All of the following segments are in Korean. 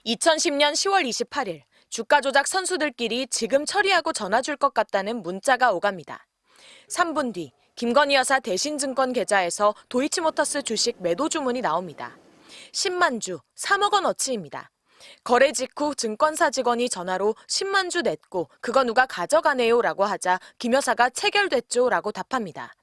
2010년 10월 28일 주가 조작 선수들끼리 지금 처리하고 전화 줄 것 같다는 문자가 오갑니다. 3분 뒤 김건희 여사 대신증권 계좌에서 도이치모터스 주식 매도 주문이 나옵니다. 10만 주, 3억 원어치입니다. 거래 직후 증권사 직원이 전화로 10만 주 냈고 그거 누가 가져가네요 라고 하자 김 여사가 체결됐죠 라고 답합니다.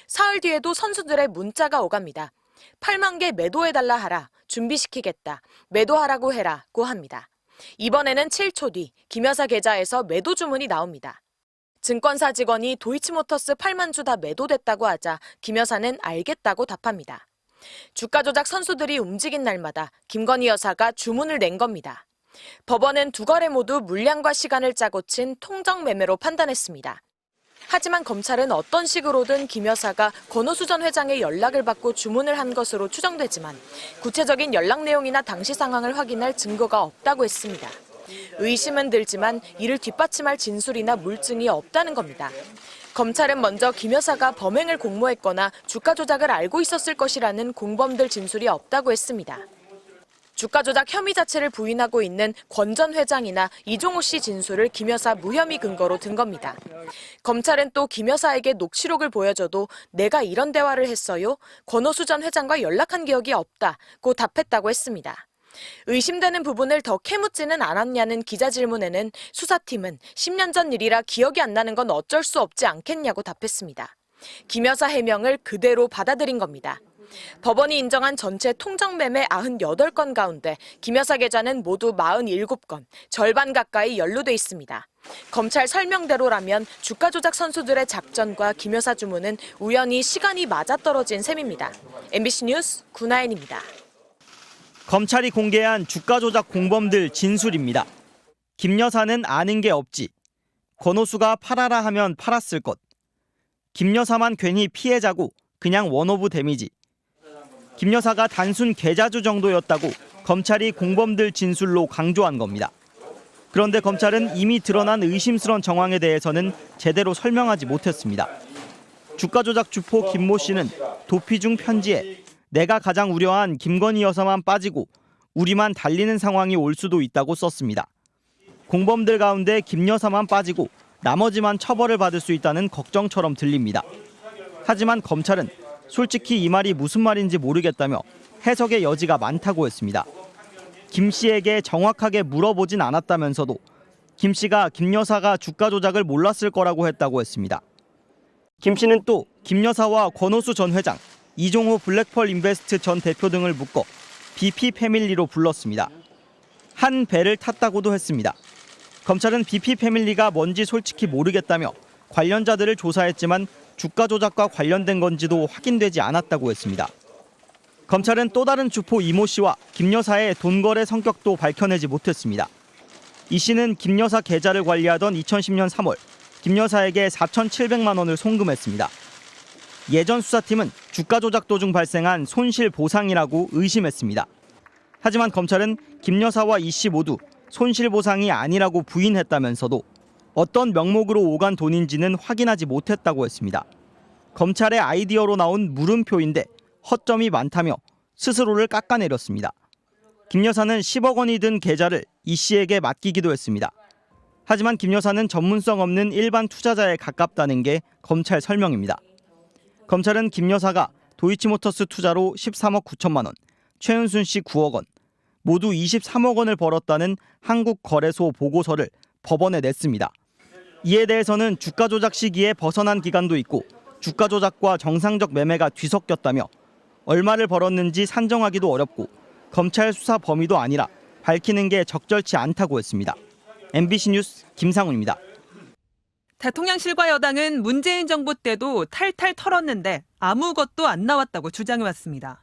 사흘 뒤에도 선수들의 문자가 오갑니다. 8만 개 매도해달라 하라, 준비시키겠다, 매도하라고 해라고 합니다. 이번에는 7초 뒤 김 여사 계좌에서 매도 주문이 나옵니다. 증권사 직원이 도이치모터스 8만 주 다 매도됐다고 하자 김 여사는 알겠다고 답합니다. 주가 조작 선수들이 움직인 날마다 김건희 여사가 주문을 낸 겁니다. 법원은 두 거래 모두 물량과 시간을 짜고 친 통정 매매로 판단했습니다. 하지만 검찰은 어떤 식으로든 김 여사가 권오수 전 회장의 연락을 받고 주문을 한 것으로 추정되지만 구체적인 연락 내용이나 당시 상황을 확인할 증거가 없다고 했습니다. 의심은 들지만 이를 뒷받침할 진술이나 물증이 없다는 겁니다. 검찰은 먼저 김 여사가 범행을 공모했거나 주가 조작을 알고 있었을 것이라는 공범들 진술이 없다고 했습니다. 주가 조작 혐의 자체를 부인하고 있는 권 전 회장이나 이종호 씨 진술을 김 여사 무혐의 근거로 든 겁니다. 검찰은 또 김 여사에게 녹취록을 보여줘도 내가 이런 대화를 했어요? 권오수 전 회장과 연락한 기억이 없다고 답했다고 했습니다. 의심되는 부분을 더 캐묻지는 않았냐는 기자 질문에는 수사팀은 10년 전 일이라 기억이 안 나는 건 어쩔 수 없지 않겠냐고 답했습니다. 김 여사 해명을 그대로 받아들인 겁니다. 법원이 인정한 전체 통정매매 98건 가운데 김 여사 계좌는 모두 47건, 절반 가까이 연루돼 있습니다. 검찰 설명대로라면 주가 조작 선수들의 작전과 김 여사 주문은 우연히 시간이 맞아떨어진 셈입니다. MBC 뉴스 구나연입니다. 검찰이 공개한 주가 조작 공범들 진술입니다. 김 여사는 아는 게 없지. 권오수가 팔아라 하면 팔았을 것. 김 여사만 괜히 피해자고 그냥 원오브 데미지. 김 여사가 단순 계좌주 정도였다고 검찰이 공범들 진술로 강조한 겁니다. 그런데 검찰은 이미 드러난 의심스러운 정황에 대해서는 제대로 설명하지 못했습니다. 주가 조작 주포 김모 씨는 도피 중 편지에 내가 가장 우려한 김건희 여사만 빠지고 우리만 달리는 상황이 올 수도 있다고 썼습니다. 공범들 가운데 김 여사만 빠지고 나머지만 처벌을 받을 수 있다는 걱정처럼 들립니다. 하지만 검찰은 솔직히 이 말이 무슨 말인지 모르겠다며 해석의 여지가 많다고 했습니다. 김 씨에게 정확하게 물어보진 않았다면서도 김 씨가 김 여사가 주가 조작을 몰랐을 거라고 했다고 했습니다. 김 씨는 또 김 여사와 권오수 전 회장, 이종호 블랙펄 인베스트 전 대표 등을 묶어 BP 패밀리로 불렀습니다. 한 배를 탔다고도 했습니다. 검찰은 BP 패밀리가 뭔지 솔직히 모르겠다며 관련자들을 조사했지만 주가 조작과 관련된 건지도 확인되지 않았다고 했습니다. 검찰은 또 다른 주포 이모 씨와 김 여사의 돈 거래 성격도 밝혀내지 못했습니다. 이 씨는 김 여사 계좌를 관리하던 2010년 3월 김 여사에게 4,700만 원을 송금했습니다. 예전 수사팀은 주가 조작 도중 발생한 손실 보상이라고 의심했습니다. 하지만 검찰은 김 여사와 이 씨 모두 손실 보상이 아니라고 부인했다면서도 어떤 명목으로 오간 돈인지는 확인하지 못했다고 했습니다. 검찰의 아이디어로 나온 물음표인데 허점이 많다며 스스로를 깎아내렸습니다. 김 여사는 10억 원이 든 계좌를 이 씨에게 맡기기도 했습니다. 하지만 김 여사는 전문성 없는 일반 투자자에 가깝다는 게 검찰 설명입니다. 검찰은 김 여사가 도이치모터스 투자로 13억 9천만 원, 최은순 씨 9억 원, 모두 23억 원을 벌었다는 한국거래소 보고서를 법원에 냈습니다. 이에 대해서는 주가 조작 시기에 벗어난 기간도 있고 주가 조작과 정상적 매매가 뒤섞였다며 얼마를 벌었는지 산정하기도 어렵고 검찰 수사 범위도 아니라 밝히는 게 적절치 않다고 했습니다. MBC 뉴스 김상훈입니다. 대통령실과 여당은 문재인 정부 때도 탈탈 털었는데 아무것도 안 나왔다고 주장해왔습니다.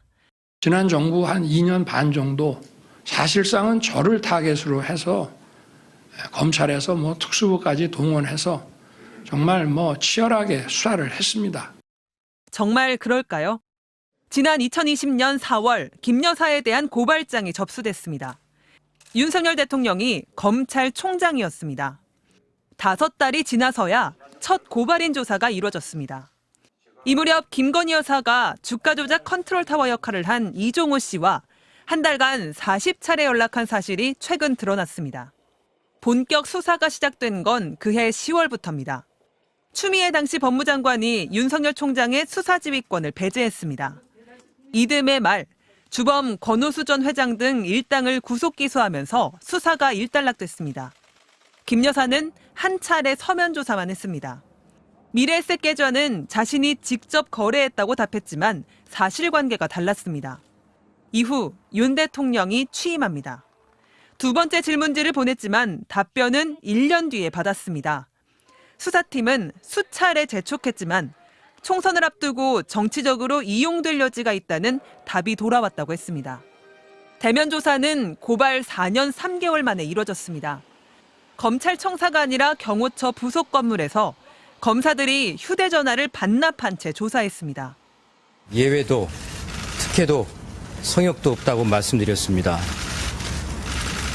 지난 정부 한 2년 반 정도 사실상은 저를 타겟으로 해서 검찰에서 특수부까지 동원해서 정말 치열하게 수사를 했습니다. 정말 그럴까요? 지난 2020년 4월 김 여사에 대한 고발장이 접수됐습니다. 윤석열 대통령이 검찰총장이었습니다. 5달이 지나서야 첫 고발인 조사가 이루어졌습니다. 이 무렵 김건희 여사가 주가 조작 컨트롤 타워 역할을 한 이종호 씨와 한 달간 40차례 연락한 사실이 최근 드러났습니다. 본격 수사가 시작된 건 그해 10월부터입니다. 추미애 당시 법무장관이 윤석열 총장의 수사지휘권을 배제했습니다. 이듬해 말 주범 권오수 전 회장 등 일당을 구속 기소하면서 수사가 일단락됐습니다. 김 여사는 한 차례 서면 조사만 했습니다. 미래에셋 계좌는 자신이 직접 거래했다고 답했지만 사실관계가 달랐습니다. 이후 윤 대통령이 취임합니다. 두 번째 질문지를 보냈지만 답변은 1년 뒤에 받았습니다. 수사팀은 수차례 재촉했지만 총선을 앞두고 정치적으로 이용될 여지가 있다는 답이 돌아왔다고 했습니다. 대면 조사는 고발 4년 3개월 만에 이뤄졌습니다. 검찰청사가 아니라 경호처 부속 건물에서 검사들이 휴대전화를 반납한 채 조사했습니다. 예외도 특혜도 성역도 없다고 말씀드렸습니다.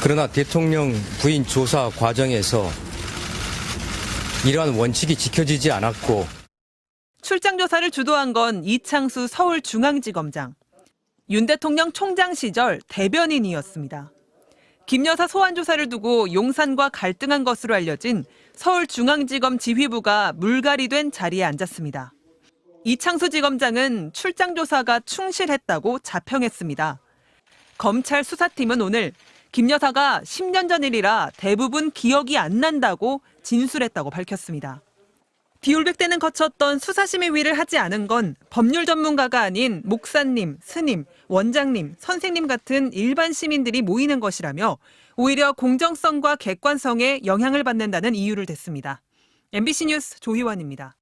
그러나 대통령 부인 조사 과정에서 이러한 원칙이 지켜지지 않았고 출장 조사를 주도한 건 이창수 서울중앙지검장. 윤 대통령 총장 시절 대변인이었습니다. 김 여사 소환 조사를 두고 용산과 갈등한 것으로 알려진 서울중앙지검 지휘부가 물갈이된 자리에 앉았습니다. 이창수 지검장은 출장 조사가 충실했다고 자평했습니다. 검찰 수사팀은 오늘 김 여사가 10년 전 일이라 대부분 기억이 안 난다고 진술했다고 밝혔습니다. 비올백대는 거쳤던 수사심의위를 하지 않은 건 법률 전문가가 아닌 목사님, 스님, 원장님, 선생님 같은 일반 시민들이 모이는 것이라며 오히려 공정성과 객관성에 영향을 받는다는 이유를 댔습니다. MBC 뉴스 조희원입니다.